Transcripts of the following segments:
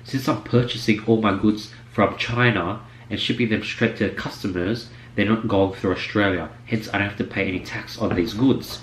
Since I'm purchasing all my goods from China and shipping them straight to customers, they're not going through Australia. Hence, I don't have to pay any tax on these goods.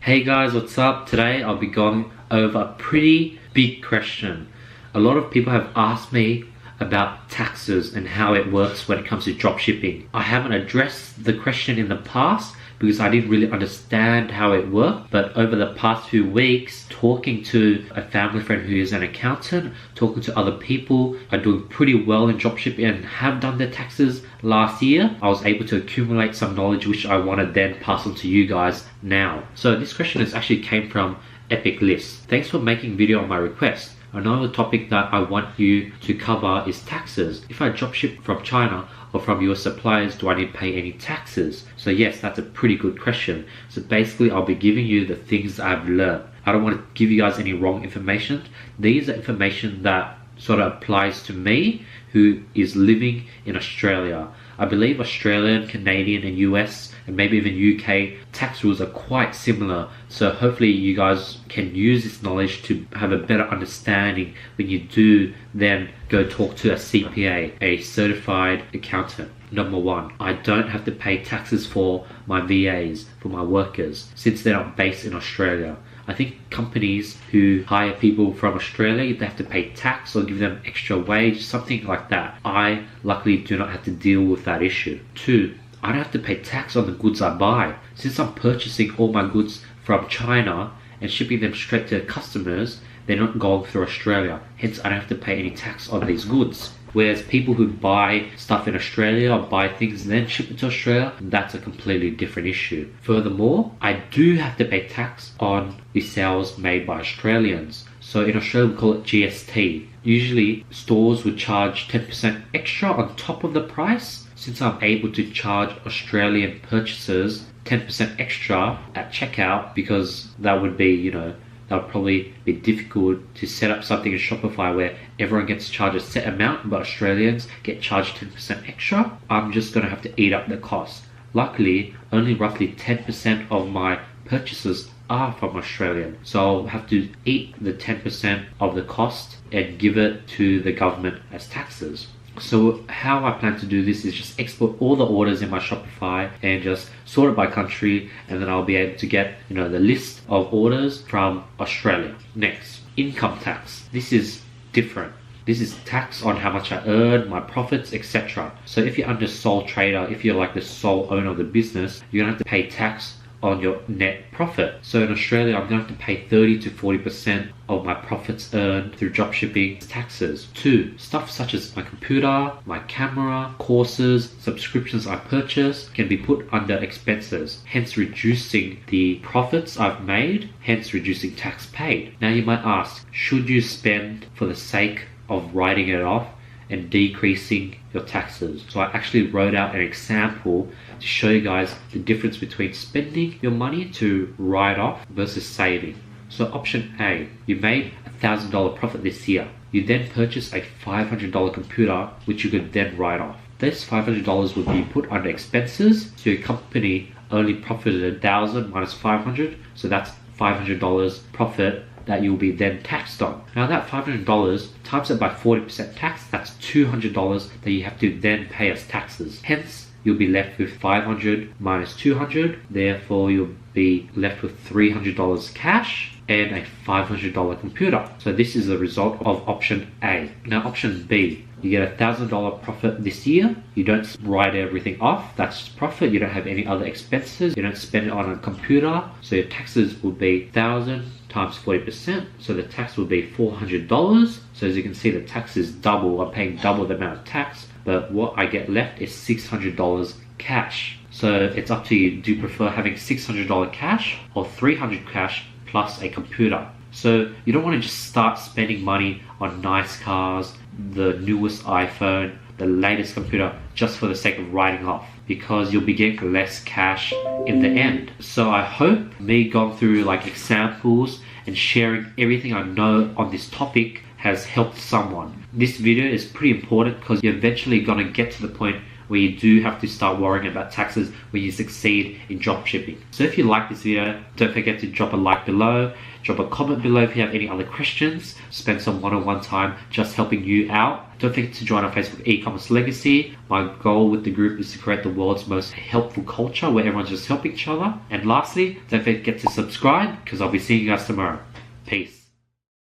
Hey guys, what's up? Today I'll be going over a pretty big question. A lot of people have asked me about taxes and how it works when it comes to dropshipping. I haven't addressed the question in the past because I didn't really understand how it worked, but over the past few weeks, talking to a family friend who is an accountant, talking to other people who are doing pretty well in dropshipping and have done their taxes last year, I was able to accumulate some knowledge which I want to then pass on to you guys now. So this question actually came from Epic Lists. Thanks for making video on my request. Another topic that I want you to cover is taxes. If I dropship from China or from your suppliers, do I need to pay any taxes? So yes, that's a pretty good question. So basically, I'll be giving you the things I've learned. I don't want to give you guys any wrong information. These are information that sort of applies to me, who is living in Australia. I believe Australian, Canadian and US and maybe even UK tax rules are quite similar. So hopefully you guys can use this knowledge to have a better understanding when you do then go talk to a CPA, a certified accountant. Number one, I don't have to pay taxes for my VAs, for my workers, since they're not based in Australia. I think companies who hire people from Australia, they have to pay tax or give them extra wage, something like that. I luckily do not have to deal with that issue. Two, I don't have to pay tax on the goods I buy. Since I'm purchasing all my goods from China and shipping them straight to customers, they're not going through Australia. Hence, I don't have to pay any tax on these goods. Whereas people who buy stuff in Australia or buy things and then ship it to Australia, that's a completely different issue. Furthermore, I do have to pay tax on the sales made by Australians. So in Australia, we call it GST. Usually, stores would charge 10% extra on top of the price. Since I'm able to charge Australian purchasers 10% extra at checkout, because that would be, that would probably be difficult to set up something in Shopify where everyone gets charged a set amount, but Australians get charged 10% extra. I'm just going to have to eat up the cost. Luckily, only roughly 10% of my purchases are from Australian. So I'll have to eat the 10% of the cost and give it to the government as taxes. So how I plan to do this is just export all the orders in my Shopify and just sort it by country, and then I'll be able to get the list of orders from Australia. Next, income tax. This is different. This is tax on how much I earn, my profits, etc. So if you're under sole trader, if you're like the sole owner of the business, you're gonna have to pay tax on your net profit. So in Australia, I'm going to have to pay 30 to 40% of my profits earned through dropshipping taxes. Two, stuff such as my computer, my camera, courses, subscriptions I purchase can be put under expenses, hence reducing the profits I've made, hence reducing tax paid. Now you might ask, should you spend for the sake of writing it off and decreasing your taxes? So I actually wrote out an example to show you guys the difference between spending your money to write off versus saving. So option A, you made $1,000 profit this year. You then purchase a $500 computer which you could then write off. This $500 would be put under expenses, so your company only profited $1,000 minus $500, so that's $500 profit that you'll be then taxed on. Now that $500 times it by 40% tax, that's $200 that you have to then pay as taxes. Hence, you'll be left with 500 minus 200, therefore you'll be left with $300 cash and a $500 computer. So this is the result of option A. Now option B, you get $1,000 profit this year. You don't write everything off. That's profit. You don't have any other expenses. You don't spend it on a computer. So your taxes will be 1,000 times 40%. So the tax will be $400. So as you can see, the tax is double. I'm paying double the amount of tax. But what I get left is $600 cash. So it's up to you. Do you prefer having $600 cash or $300 cash plus a computer? So you don't want to just start spending money on nice cars, the newest iPhone, the latest computer just for the sake of writing off, because you'll be getting less cash in the end. So I hope me going through like examples and sharing everything I know on this topic has helped someone. This video is pretty important because you're eventually going to get to the point where you do have to start worrying about taxes when you succeed in dropshipping. So if you like this video, don't forget to drop a like below, drop a comment below if you have any other questions, spend some one-on-one time just helping you out. Don't forget to join our Facebook e-commerce legacy. My goal with the group is to create the world's most helpful culture where everyone's just helping each other. And lastly, don't forget to subscribe because I'll be seeing you guys tomorrow. Peace.